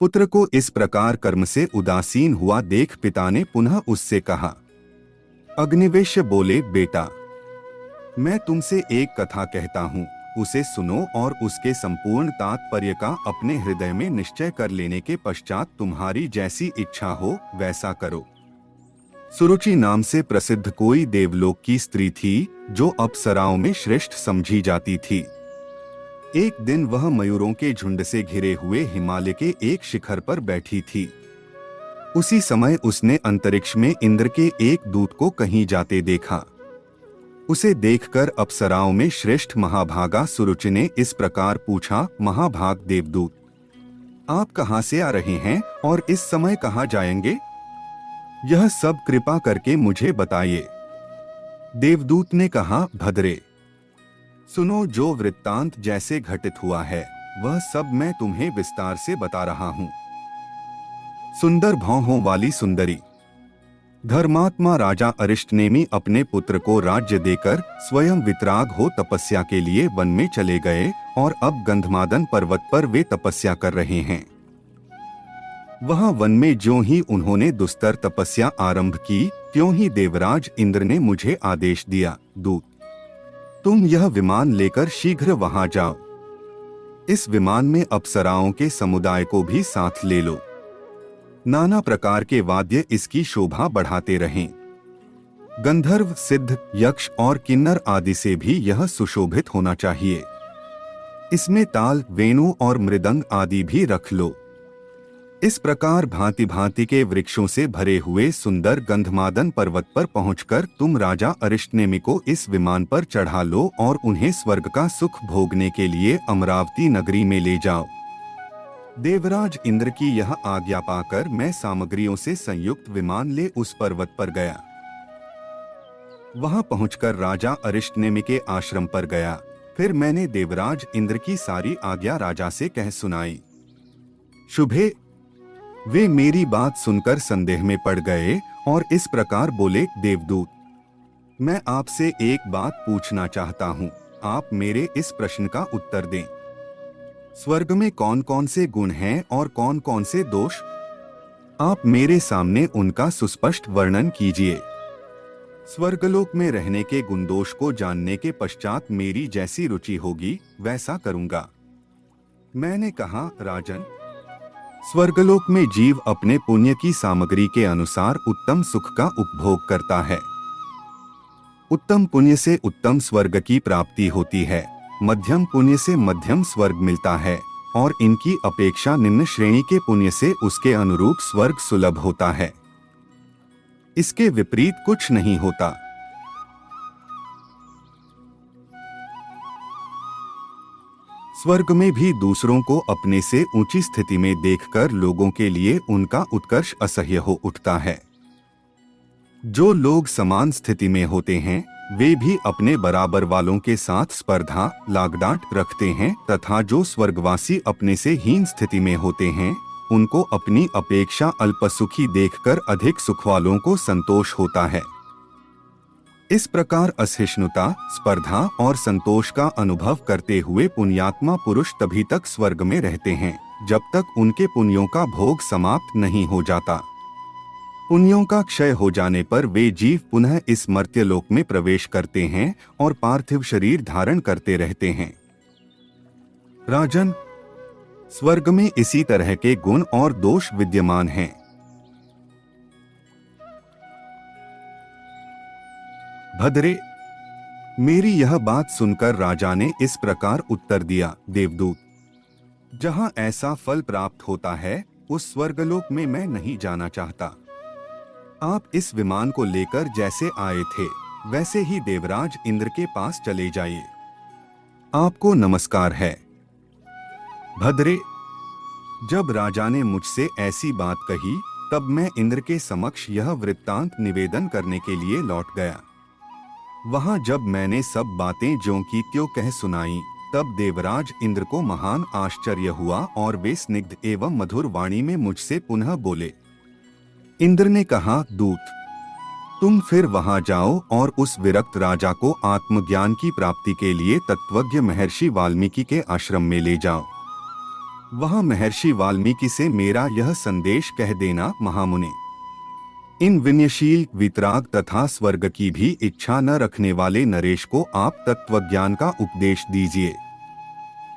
पुत्र को इस प्रकार कर्म से उदासीन हुआ देख पिता ने पुनः उससे कहा। अग्निवेश्य बोले, बेटा, मैं तुमसे एक कथा कहता हूँ, उसे सुनो और उसके संपूर्ण तात्पर्य का अपने हृदय में निश्चय कर लेने के पश्चात तुम्हारी जैसी इच्छा हो वैसा करो। सुरुचि नाम से प्रसिद्ध कोई देवलोक की स्त्री थी जो अप्सराओं में श्रेष्ठ समझी जाती थी। एक दिन वह मयूरों के झुंड से घिरे हुए हिमालय के एक शिखर पर बैठी थी। उसी समय उसने अंतरिक्ष में इंद्र के एक दूत को कहीं जाते देखा। उसे देखकर अप्सराओं में श्रेष्ठ महाभागा सुरुचि ने इस प्रकार पूछा, महाभाग देवदूत, आप कहाँ से आ रहे हैं और इस समय कहाँ जाएंगे? यह सब कृपा करके मुझे बताइए। देवदूत ने कहा, भद्रे, सुनो, जो वृत्तांत जैसे घटित हुआ है वह सब मैं तुम्हें विस्तार से बता रहा हूँ। सुंदर भौहों वाली सुंदरी। धर्मात्मा राजा अरिष्टनेमि अपने पुत्र को राज्य देकर स्वयं वितराग हो तपस्या के लिए वन में चले गए और अब गंधमादन पर्वत पर वे तपस्या कर रहे हैं। वहां वन में ज्यों ही उन्होंने दुस्तर तपस्या आरंभ की, त्यों ही देवराज इंद्र ने मुझे आदेश दिया, दूत, तुम यह विमान लेकर शीघ्र वहां जाओ। इस विमान में अप्सराओं के समुदाय को भी साथ ले लो। नाना प्रकार के वाद्य इसकी शोभा बढ़ाते रहें। गंधर्व, सिद्ध, यक्ष और किन्नर आदि से भी यह सुशोभित होना चाहिए। इसमें ताल, वेणु और मृदंग आदि भी रख लो। इस प्रकार भांति भांति के वृक्षों से भरे हुए सुंदर गंधमादन पर्वत पर पहुंचकर तुम राजा अरिष्टनेमि को इस विमान पर चढ़ा लो और उन्हें स्वर्ग का सुख भोगने के लिए अमरावती नगरी में ले जाओ। देवराज इंद्र की यह आज्ञा पाकर मैं सामग्रियों से संयुक्त विमान ले उस पर्वत पर गया। वहां पहुंचकर राजा अरिष्टनेमि के आश्रम पर गया। फिर मैंने देवराज इंद्र की सारी आज्ञा राजा से कह सुनाई। शुभे, वे मेरी बात सुनकर संदेह में पड़ गए और इस प्रकार बोले, देवदूत, मैं आपसे एक बात पूछना चाहता हूँ, आप मेरे इस प्रश्न का उत्तर दें। स्वर्ग में कौन कौन से गुण हैं और कौन कौन से दोष? आप मेरे सामने उनका सुस्पष्ट वर्णन कीजिए। स्वर्गलोक में रहने के गुण दोष को जानने के पश्चात मेरी जैसी रुचि होगी वैसा करूंगा। मैंने कहा, राजन, स्वर्गलोक में जीव अपने पुण्य की सामग्री के अनुसार उत्तम सुख का उपभोग करता है। उत्तम पुण्य से उत्तम स्वर्ग की प्राप्ति होती है, मध्यम पुण्य से मध्यम स्वर्ग मिलता है और इनकी अपेक्षा निम्न श्रेणी के पुण्य से उसके अनुरूप स्वर्ग सुलभ होता है। इसके विपरीत कुछ नहीं होता। स्वर्ग में भी दूसरों को अपने से ऊंची स्थिति में देखकर लोगों के लिए उनका उत्कर्ष असह्य हो उठता है। जो लोग समान स्थिति में होते हैं वे भी अपने बराबर वालों के साथ स्पर्धा लागडांट रखते हैं तथा जो स्वर्गवासी अपने से हीन स्थिति में होते हैं उनको अपनी अपेक्षा अल्पसुखी देखकर अधिक सुख वालों को संतोष होता है। इस प्रकार असहिष्णुता, स्पर्धा और संतोष का अनुभव करते हुए पुण्यात्मा पुरुष तभी तक स्वर्ग में रहते हैं जब तक उनके पुण्यों का भोग समाप्त नहीं हो जाता। पुण्यों का क्षय हो जाने पर वे जीव पुनः इस मर्त्यलोक में प्रवेश करते हैं और पार्थिव शरीर धारण करते रहते हैं। राजन, स्वर्ग में इसी तरह के गुण और दोष विद्यमान हैं। भद्रे, मेरी यह बात सुनकर राजा ने इस प्रकार उत्तर दिया, देवदूत, जहां ऐसा फल प्राप्त होता है उस स्वर्गलोक में मैं नहीं जाना चाहता। आप इस विमान को लेकर जैसे आए थे वैसे ही देवराज इंद्र के पास चले जाइए। आपको नमस्कार है। भद्रे, जब राजा ने मुझसे ऐसी बात कही तब मैं इंद्र के समक्ष यह वृत्तांत निवेदन करने के लिए लौट गया। वहां जब मैंने सब बातें ज्यों की त्यों कह सुनाई तब देवराज इंद्र को महान आश्चर्य हुआ और वे स्निग्ध एवं मधुर वाणी में मुझसे पुनः बोले। इंद्र ने कहा, दूत, तुम फिर वहां जाओ और उस विरक्त राजा को आत्मज्ञान की प्राप्ति के लिए तत्वज्ञ महर्षि वाल्मीकि के आश्रम में ले जाओ। वह महर्षि वाल्मीकि से मेरा यह संदेश कह देना महामुने। इन विनयशील, वितराग तथा स्वर्ग की भी इच्छा न रखने वाले नरेश को आप तत्वज्ञान का उपदेश दीजिए।